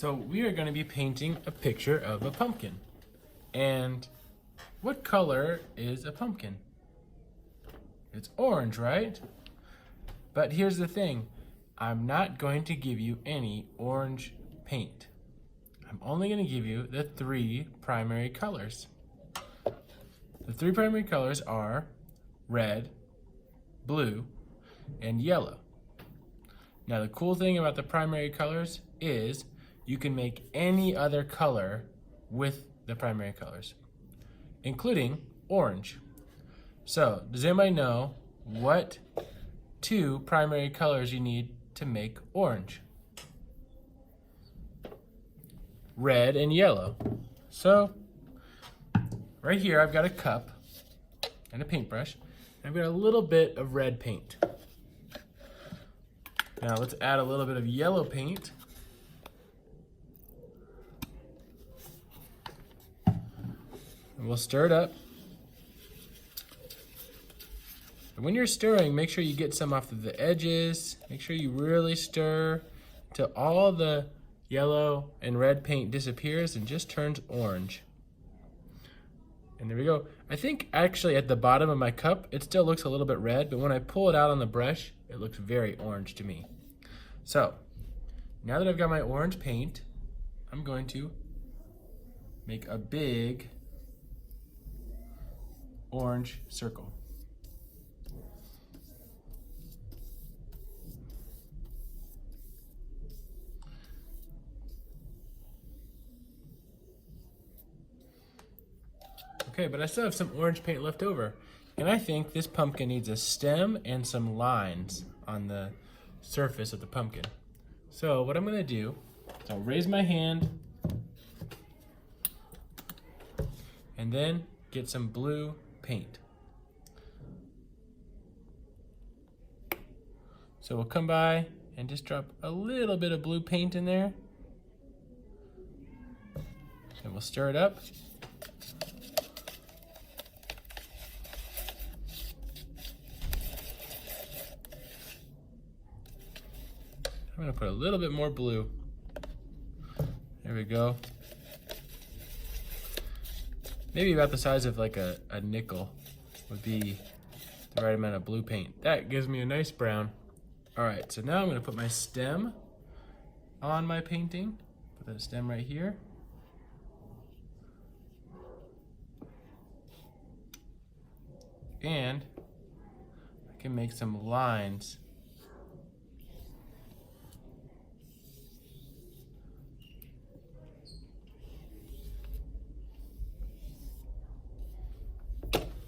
So we are going to be painting a picture of a pumpkin. And what color is a pumpkin? It's orange, right? But here's the thing. I'm not going to give you any orange paint. I'm only going to give you the three primary colors. The three primary colors are red, blue, and yellow. Now the cool thing about the primary colors is you can make any other color with the primary colors, including orange. So, does anybody know what two primary colors you need to make orange? Red and yellow. So, right here I've got a cup and a paintbrush. And I've got a little bit of red paint. Now let's add a little bit of yellow paint. And we'll stir it up. And when you're stirring, make sure you get some off of the edges. Make sure you really stir till all the yellow and red paint disappears and just turns orange. And there we go. I think actually at the bottom of my cup, it still looks a little bit red, but when I pull it out on the brush, it looks very orange to me. So, now that I've got my orange paint, I'm going to make a big orange circle. Okay, but I still have some orange paint left over. And I think this pumpkin needs a stem and some lines on the surface of the pumpkin. So what I'm gonna do is I'll raise my hand and then get some blue paint. So we'll come by and just drop a little bit of blue paint in there. And we'll stir it up. I'm gonna put a little bit more blue. There we go. Maybe about the size of like a nickel would be the right amount of blue paint. That gives me a nice brown. All right, so now I'm gonna put my stem on my painting. Put that stem right here. And I can make some lines.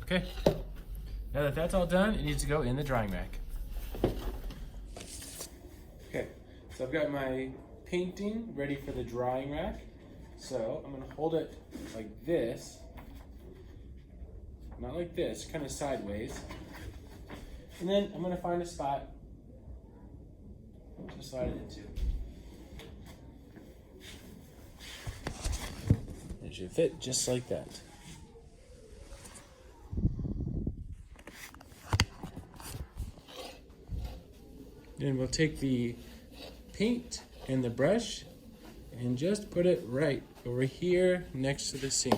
Okay, now that that's all done, it needs to go in the drying rack. Okay, so I've got my painting ready for the drying rack. So I'm gonna hold it like this, not like this, kind of sideways. And then I'm gonna find a spot to slide it into. It should fit just like that. Then we'll take the paint and the brush and just put it right over here next to the sink.